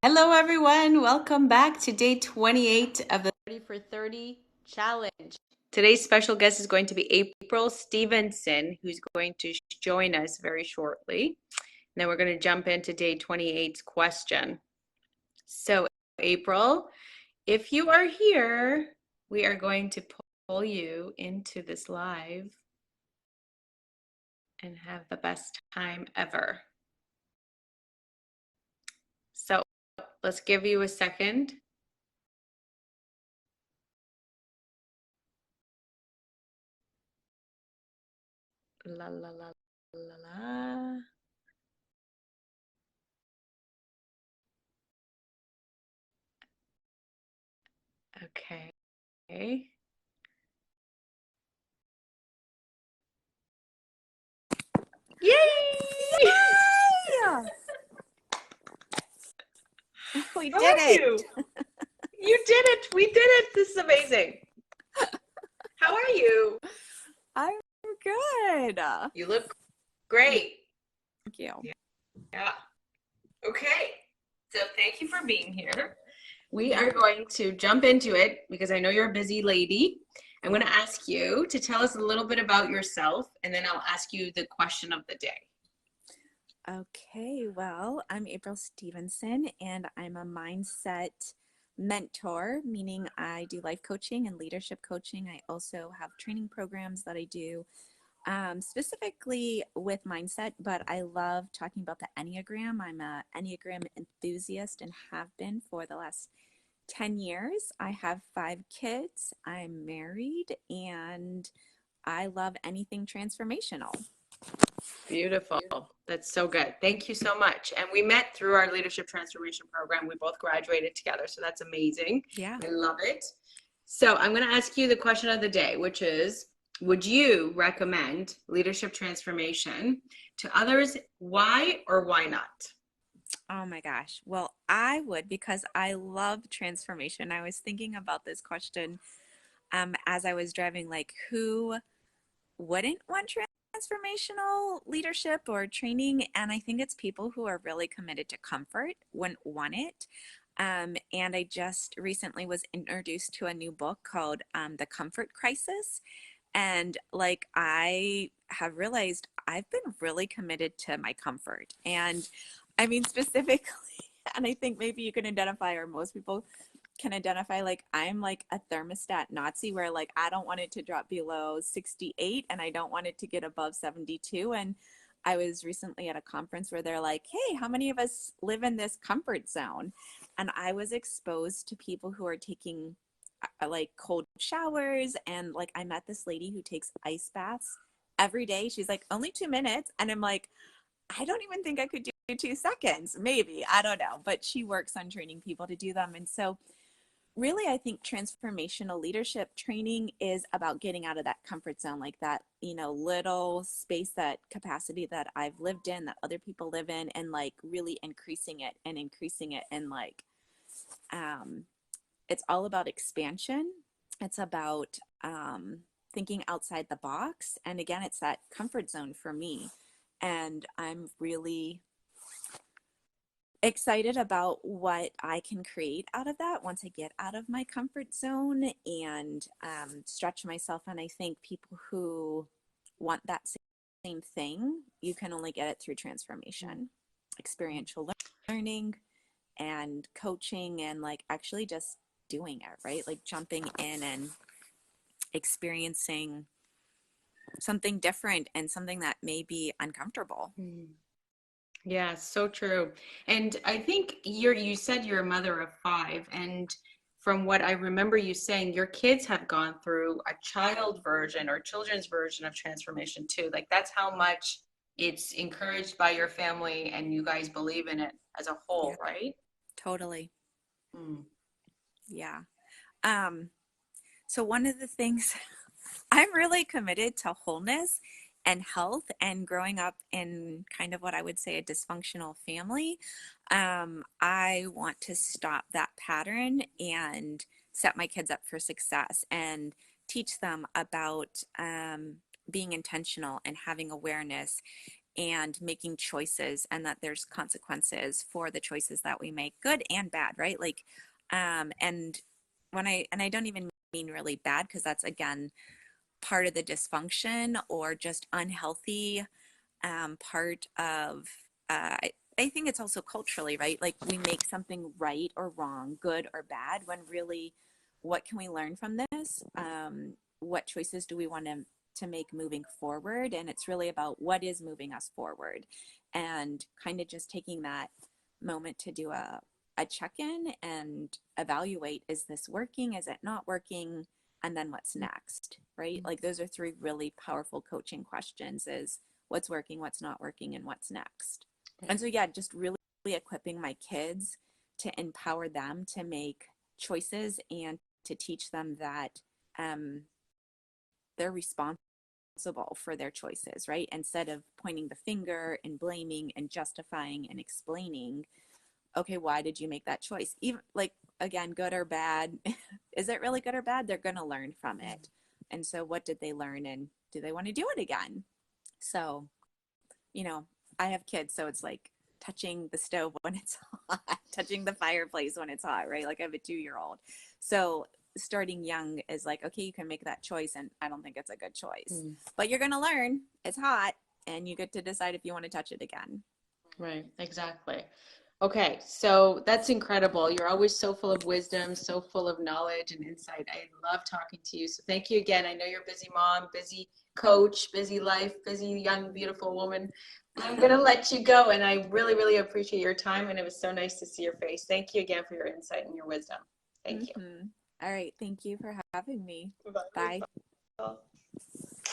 Hello, everyone. Welcome back to day 28 of the 30 for 30 challenge. Today's special guest is going to be April Stevenson, who's going to join us very shortly. And then we're going to jump into day 28's question. So, April, if you are here, we are going to pull you into this live and have the best time ever. So, let's give you a second. La la la la la. Okay. Yay! Yay! We How did are it. you? You did it. We did it. This is amazing. How are you? I'm good. You look great. Thank you. Yeah. Okay. So thank you for being here. We are going to jump into it because I know you're a busy lady. I'm going to ask you to tell us a little bit about yourself, and then I'll ask you the question of the day. Okay, well, I'm April Stevenson, and I'm a mindset mentor, meaning I do life coaching and leadership coaching. I also have training programs that I do specifically with mindset, but I love talking about the Enneagram. I'm an Enneagram enthusiast and have been for the last 10 years. I have 5 kids. I'm married, and I love anything transformational. Beautiful. That's so good. Thank you so much. And we met through our leadership transformation program. We both graduated together, so that's amazing. Yeah. I love it. So I'm going to ask you the question of the day, which is, would you recommend leadership transformation to others? Why or why not? Oh my gosh. Well, I would because I love transformation. I was thinking about this question as I was driving, like, who wouldn't want transformational leadership or training? And I think it's people who are really committed to comfort, wouldn't want it. And I just recently was introduced to a new book called The Comfort Crisis. And like, I have realized I've been really committed to my comfort. And I mean, specifically, and I think maybe you can identify, or most people can identify, like, I'm like a thermostat Nazi where, like, I don't want it to drop below 68 and I don't want it to get above 72. And I was recently at a conference where they're like, hey, how many of us live in this comfort zone? And I was exposed to people who are taking like cold showers. And like, I met this lady who takes ice baths every day. She's like, only 2 minutes. And I'm like, I don't even think I could do 2 seconds, maybe. I don't know. But she works on training people to do them. And so, really, I think transformational leadership training is about getting out of that comfort zone, like that, little space, that capacity that I've lived in, that other people live in, and like really increasing it and increasing it. And like, um, it's all about expansion. It's about thinking outside the box. And again, it's that comfort zone for me. And I'm really excited about what I can create out of that once I get out of my comfort zone and stretch myself. And I think people who want that same thing, you can only get it through transformation, experiential learning, and coaching, and like actually just doing it, right? Like jumping in and experiencing something different and something that may be uncomfortable. Yeah, so true. And I think you said you're a mother of five, and from what I remember you saying, your kids have gone through a child version or children's version of transformation too. Like that's how much it's encouraged by your family and you guys believe in it as a Yeah, whole, right? totally. Mm. Yeah. Um, so one of the things I'm really committed to wholeness and health, and growing up in kind of what I would say a dysfunctional family. I want to stop that pattern and set my kids up for success and teach them about being intentional and having awareness and making choices, and that there's consequences for the choices that we make, good and bad, right? Like, and I don't even mean really bad, because that's again part of the dysfunction or just unhealthy part of, I think it's also culturally, right? Like we make something right or wrong, good or bad, when really, what can we learn from this? What choices do we want to make moving forward? And it's really about what is moving us forward, and kind of just taking that moment to do a check-in and evaluate, is this working? Is it not working? And then what's next, right? Like those are three really powerful coaching questions: is what's working, what's not working, and what's next. And so, yeah, just really equipping my kids to empower them to make choices, and to teach them that they're responsible for their choices, right? Instead of pointing the finger and blaming and justifying and explaining, okay, why did you make that choice? Even like, again, good or bad, is it really good or bad? They're going to learn from it. And so, what did they learn, and do they want to do it again? So, you know, I have kids, so it's like touching the stove when it's hot, touching the fireplace when it's hot, right? Like I have a 2-year-old. So starting young is like, okay, you can make that choice, and I don't think it's a good choice. But you're going to learn. It's hot, and you get to decide if you want to touch it again. Right, exactly. Okay, so that's incredible. You're always so full of wisdom, so full of knowledge and insight. I love talking to you. So thank you again. I know you're a busy mom, busy coach, busy life, busy young, beautiful woman. I'm going to let you go, and I really, really appreciate your time, and it was so nice to see your face. Thank you again for your insight and your wisdom. Thank you. Mm-hmm. All right. Thank you for having me. Bye. Bye. Bye.